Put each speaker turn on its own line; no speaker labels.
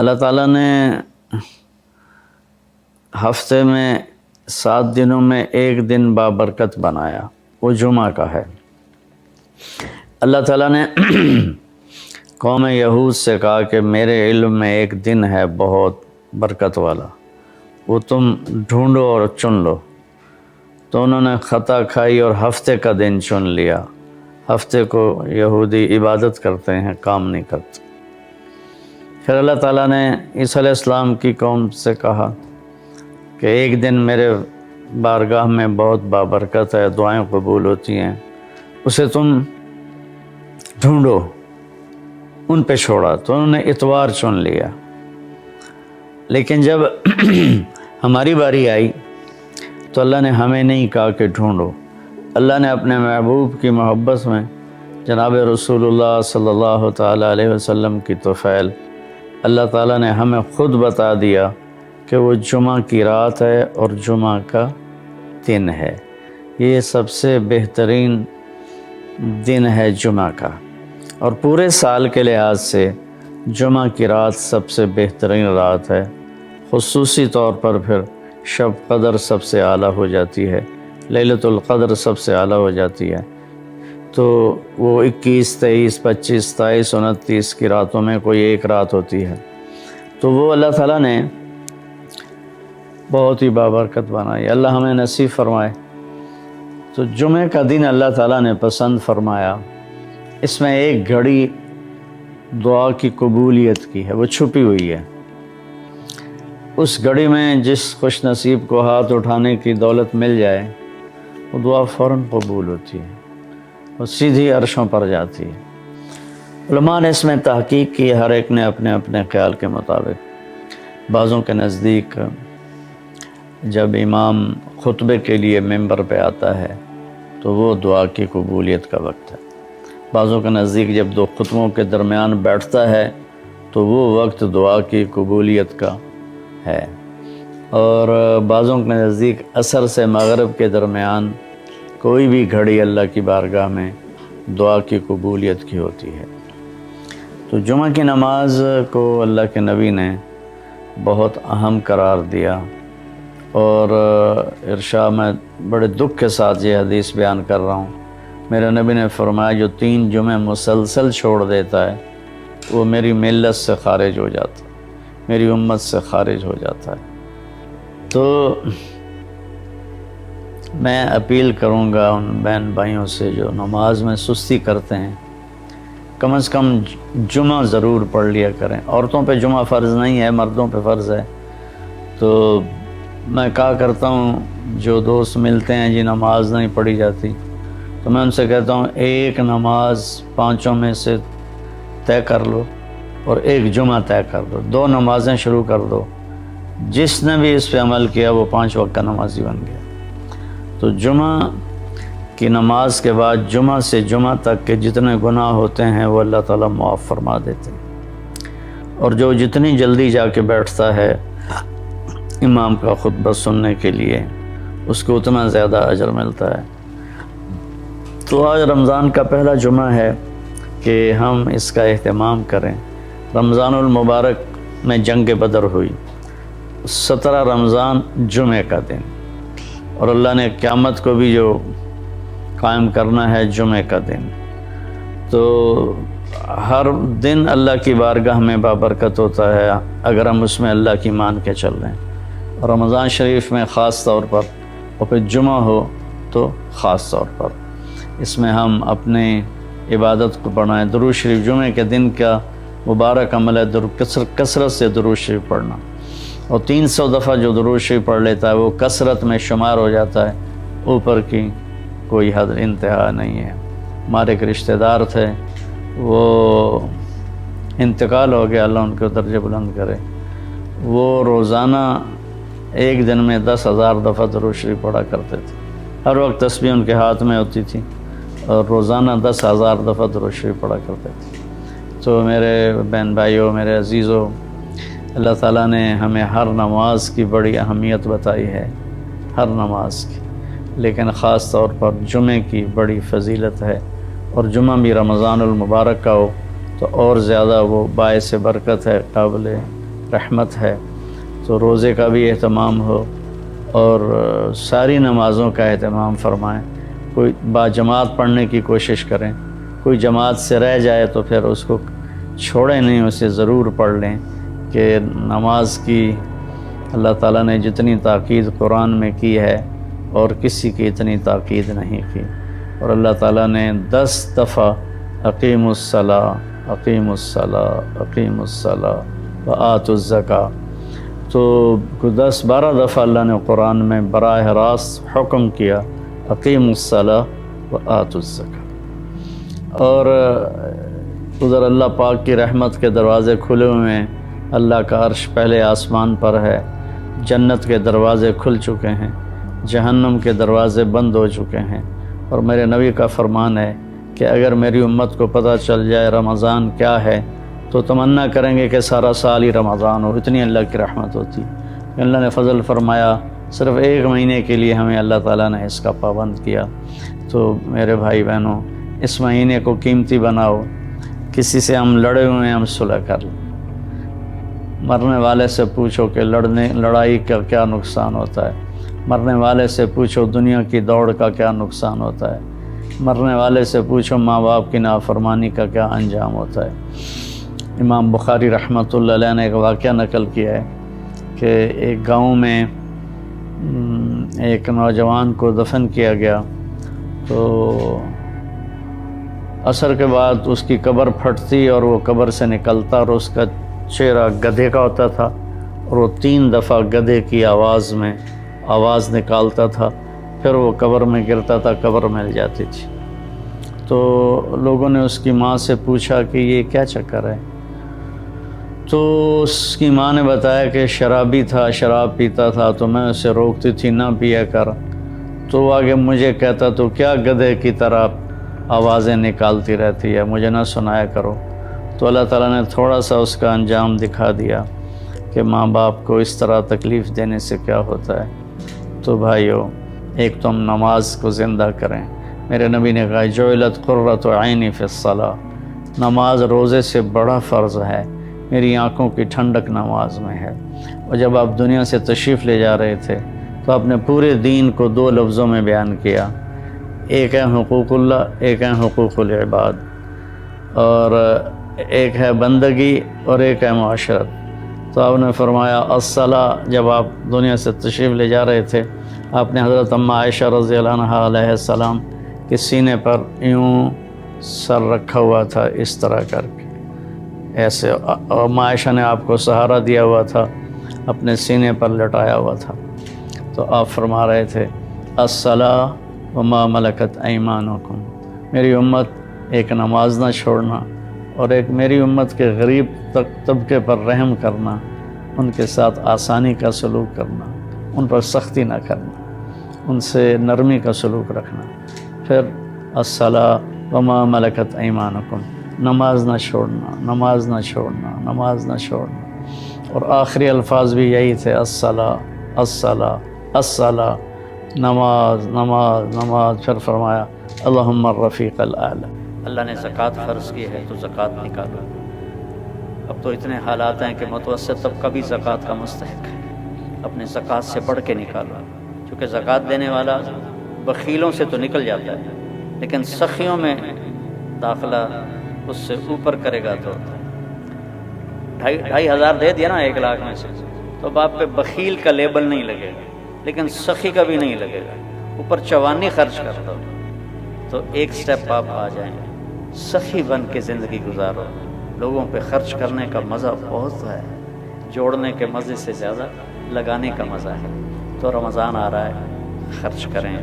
اللہ تعالیٰ نے ہفتے میں 7 دنوں میں ایک دن بابرکت بنایا، وہ جمعہ کا ہے۔ اللہ تعالیٰ نے قوم یہود سے کہا کہ میرے علم میں ایک دن ہے بہت برکت والا، وہ تم ڈھونڈو اور چن لو۔ تو انہوں نے خطا کھائی اور ہفتے کا دن چن لیا۔ ہفتے کو یہودی عبادت کرتے ہیں، کام نہیں کرتے۔ پھر اللہ تعالیٰ نے عیسیٰ علیہ السلام کی قوم سے کہا کہ ایک دن میرے بارگاہ میں بہت بابرکت ہے، دعائیں قبول ہوتی ہیں، اسے تم ڈھونڈو۔ ان پہ چھوڑا تو انہوں نے اتوار چن لیا۔ لیکن جب ہماری باری آئی تو اللہ نے ہمیں نہیں کہا کہ ڈھونڈو۔ اللہ نے اپنے محبوب کی محبت میں جناب رسول اللہ صلی اللہ تعالیٰ علیہ وسلم کی طفیل اللہ تعالیٰ نے ہمیں خود بتا دیا کہ وہ جمعہ کی رات ہے اور جمعہ کا دن ہے۔ یہ سب سے بہترین دن ہے جمعہ کا، اور پورے سال کے لحاظ سے جمعہ کی رات سب سے بہترین رات ہے۔ خصوصی طور پر پھر شب قدر سب سے اعلیٰ ہو جاتی ہے، لیلۃ القدر سب سے اعلیٰ ہو جاتی ہے۔ تو وہ 21، 23، 25، 27، 29 کی راتوں میں کوئی ایک رات ہوتی ہے، تو وہ اللہ تعالیٰ نے بہت ہی بابرکت بنائی۔ اللہ ہمیں نصیب فرمائے۔ تو جمعہ کا دن اللہ تعالیٰ نے پسند فرمایا۔ اس میں ایک گھڑی دعا کی قبولیت کی ہے، وہ چھپی ہوئی ہے۔ اس گھڑی میں جس خوش نصیب کو ہاتھ اٹھانے کی دولت مل جائے، وہ دعا فوراً قبول ہوتی ہے، وہ سیدھی عرشوں پر جاتی ہے۔ علماء نے اس میں تحقیق کی، ہر ایک نے اپنے اپنے خیال کے مطابق۔ بعضوں کے نزدیک جب امام خطبے کے لیے ممبر پہ آتا ہے تو وہ دعا کی قبولیت کا وقت ہے۔ بعضوں کے نزدیک جب 2 خطبوں کے درمیان بیٹھتا ہے تو وہ وقت دعا کی قبولیت کا ہے، اور بعضوں کے نزدیک عصر سے مغرب کے درمیان کوئی بھی گھڑی اللہ کی بارگاہ میں دعا کی قبولیت کی ہوتی ہے۔ تو جمعہ کی نماز کو اللہ کے نبی نے بہت اہم قرار دیا، اور ارشاد میں بڑے دکھ کے ساتھ یہ حدیث بیان کر رہا ہوں۔ میرے نبی نے فرمایا جو 3 جمعے مسلسل چھوڑ دیتا ہے وہ میری ملت سے خارج ہو جاتا ہے، میری امت سے خارج ہو جاتا ہے۔ تو میں اپیل کروں گا ان بہن بھائیوں سے جو نماز میں سستی کرتے ہیں، کم از کم جمعہ ضرور پڑھ لیا کریں۔ عورتوں پہ جمعہ فرض نہیں ہے، مردوں پہ فرض ہے۔ تو میں کہا کرتا ہوں، جو دوست ملتے ہیں جی نماز نہیں پڑھی جاتی، تو میں ان سے کہتا ہوں ایک نماز 5 میں سے طے کر لو اور ایک جمعہ طے کر دو، 2 نمازیں شروع کر دو۔ جس نے بھی اس پہ عمل کیا وہ 5 وقت کا نمازی بن گیا۔ تو جمعہ کی نماز کے بعد جمعہ سے جمعہ تک کے جتنے گناہ ہوتے ہیں وہ اللہ تعالیٰ معاف فرما دیتے ہیں، اور جو جتنی جلدی جا کے بیٹھتا ہے امام کا خطبہ سننے کے لیے اس کو اتنا زیادہ اجر ملتا ہے۔ تو آج رمضان کا پہلا جمعہ ہے کہ ہم اس کا اہتمام کریں۔ رمضان المبارک میں جنگ بدر ہوئی، 17 رمضان جمعہ کا دن، اور اللہ نے قیامت کو بھی جو قائم کرنا ہے جمعہ کا دن۔ تو ہر دن اللہ کی بارگاہ میں بابرکت ہوتا ہے اگر ہم اس میں اللہ کی مان کے چل رہے ہیں، اور رمضان شریف میں خاص طور پر، اور پھر جمعہ ہو تو خاص طور پر اس میں ہم اپنے عبادت کو بڑھائیں۔ درود شریف جمعہ کے دن کا مبارک عمل ہے، کثرت سے درود شریف پڑھنا، اور 300 دفعہ جو درود شریف پڑھ لیتا ہے وہ کثرت میں شمار ہو جاتا ہے، اوپر کی کوئی حد انتہا نہیں ہے۔ ہمارے ایک رشتہ دار تھے، وہ انتقال ہو گیا، اللہ ان کو درجہ بلند کرے۔ وہ روزانہ ایک دن میں 10,000 دفعہ درود شریف پڑھا کرتے تھے، ہر وقت تسبیح ان کے ہاتھ میں ہوتی تھی، اور روزانہ 10,000 دفعہ درود شریف پڑھا کرتے تھے۔ تو میرے بہن بھائیوں، میرے عزیزوں، اللہ تعالیٰ نے ہمیں ہر نماز کی بڑی اہمیت بتائی ہے، ہر نماز کی، لیکن خاص طور پر جمعے کی بڑی فضیلت ہے، اور جمعہ بھی رمضان المبارک کا ہو تو اور زیادہ وہ باعث برکت ہے، قابل رحمت ہے، تو روزے کا بھی اہتمام ہو اور ساری نمازوں کا اہتمام فرمائیں، کوئی باجماعت پڑھنے کی کوشش کریں، کوئی جماعت سے رہ جائے تو پھر اس کو چھوڑیں نہیں، اسے ضرور پڑھ لیں کہ نماز کی اللہ تعالیٰ نے جتنی تاکید قرآن میں کی ہے اور کسی کی اتنی تاکید نہیں کی، اور اللہ تعالیٰ نے 10 دفعہ اقیم الصلاۃ اقیم الصلاۃ اقیم الصلاۃ وآتوا الزکاۃ، تو 10-12 دفعہ اللہ نے قرآن میں براہ راست حکم کیا اقیم الصلاۃ وآتوا الزکاۃ، اور ادھر اللہ پاک کی رحمت کے دروازے کھلے ہوئے ہیں، اللہ کا عرش پہلے آسمان پر ہے، جنت کے دروازے کھل چکے ہیں، جہنم کے دروازے بند ہو چکے ہیں، اور میرے نبی کا فرمان ہے کہ اگر میری امت کو پتہ چل جائے رمضان کیا ہے تو تمنا کریں گے کہ سارا سال ہی رمضان ہو، اتنی اللہ کی رحمت ہوتی۔ اللہ نے فضل فرمایا، صرف 1 مہینے کے لیے ہمیں اللہ تعالیٰ نے اس کا پابند کیا۔ تو میرے بھائی بہنوں، اس مہینے کو قیمتی بناؤ، کسی سے ہم لڑے ہوئے ہیں ہم صلح کر لیں، مرنے والے سے پوچھو کہ لڑائی کا کیا نقصان ہوتا ہے، مرنے والے سے پوچھو دنیا کی دوڑ کا کیا نقصان ہوتا ہے، مرنے والے سے پوچھو ماں باپ کی نافرمانی کا کیا انجام ہوتا ہے۔ امام بخاری رحمۃ اللہ علیہ نے ایک واقعہ نقل کیا ہے کہ ایک گاؤں میں ایک نوجوان کو دفن کیا گیا، تو عصر کے بعد اس کی قبر پھٹتی اور وہ قبر سے نکلتا، اور اس کا چہرہ گدھے کا ہوتا تھا، اور وہ 3 دفعہ گدھے کی آواز میں آواز نکالتا تھا، پھر وہ قبر میں گرتا تھا، قبر مل جاتی تھی۔ تو لوگوں نے اس کی ماں سے پوچھا کہ یہ کیا چکر ہے؟ تو اس کی ماں نے بتایا کہ شرابی تھا، شراب پیتا تھا، تو میں اسے روکتی تھی نہ پیا کر، تو وہ آگے مجھے کہتا تو کیا گدھے کی طرح آوازیں نکالتی رہتی ہے، مجھے نہ سنایا کرو۔ تو اللہ تعالیٰ نے تھوڑا سا اس کا انجام دکھا دیا کہ ماں باپ کو اس طرح تکلیف دینے سے کیا ہوتا ہے۔ تو بھائیو، ایک تو ہم نماز کو زندہ کریں۔ میرے نبی نے کہا جعلت قرۃ عینی فی الصلاۃ، نماز روزے سے بڑا فرض ہے، میری آنکھوں کی ٹھنڈک نماز میں ہے۔ اور جب آپ دنیا سے تشریف لے جا رہے تھے تو آپ نے پورے دین کو 2 لفظوں میں بیان کیا، ایک ہے حقوق اللہ، ایک ہے حقوق العباد، اور ایک ہے بندگی اور ایک ہے معاشرت۔ تو آپ نے فرمایا الصلاۃ، جب آپ دنیا سے تشریف لے جا رہے تھے آپ نے حضرت اماں عائشہ رضی اللہ عنہا علیہ السلام کے سینے پر یوں سر رکھا ہوا تھا، اس طرح کر کے ایسے، اور اماں عائشہ نے آپ کو سہارا دیا ہوا تھا، اپنے سینے پر لٹایا ہوا تھا۔ تو آپ فرما رہے تھے الصلاۃ وما ملکت ایمانکم، میری امت ایک نماز نہ چھوڑنا، اور ایک میری امت کے غریب طبقے پر رحم کرنا، ان کے ساتھ آسانی کا سلوک کرنا، ان پر سختی نہ کرنا، ان سے نرمی کا سلوک رکھنا۔ پھر الصلاۃ وما ملکت ایمانکم، نماز نہ چھوڑنا، نماز نہ چھوڑنا، نماز نہ چھوڑنا، اور آخری الفاظ بھی یہی تھے الصلاۃ الصلاۃ الصلاۃ، نماز نماز نماز۔ پھر فرمایا اللہم الرفیق الاعلی، اللہ نے زکوٰۃ فرض کی ہے تو زکوٰۃ نکالو۔ اب تو اتنے حالات ہیں کہ متوسط طبقہ بھی زکوٰۃ کا مستحق ہے، اپنے زکوٰۃ سے بڑھ کے نکالو، کیونکہ زکوٰۃ دینے والا بخیلوں سے تو نکل جاتا ہے، لیکن سخیوں میں داخلہ اس سے اوپر کرے گا تو 2,500 دے دیا نا 1 لاکھ میں سے، تو اب آپ پہ بخیل کا لیبل نہیں لگے گا، لیکن سخی کا بھی نہیں لگے گا، اوپر چوانی خرچ کرتا ہو تو ایک سٹیپ آپ آ جائیں، سخی بن کے زندگی گزارو۔ لوگوں پہ خرچ کرنے کا مزہ بہت ہے، جوڑنے کے مزے سے زیادہ لگانے کا مزہ ہے۔ تو رمضان آ رہا ہے، خرچ کریں۔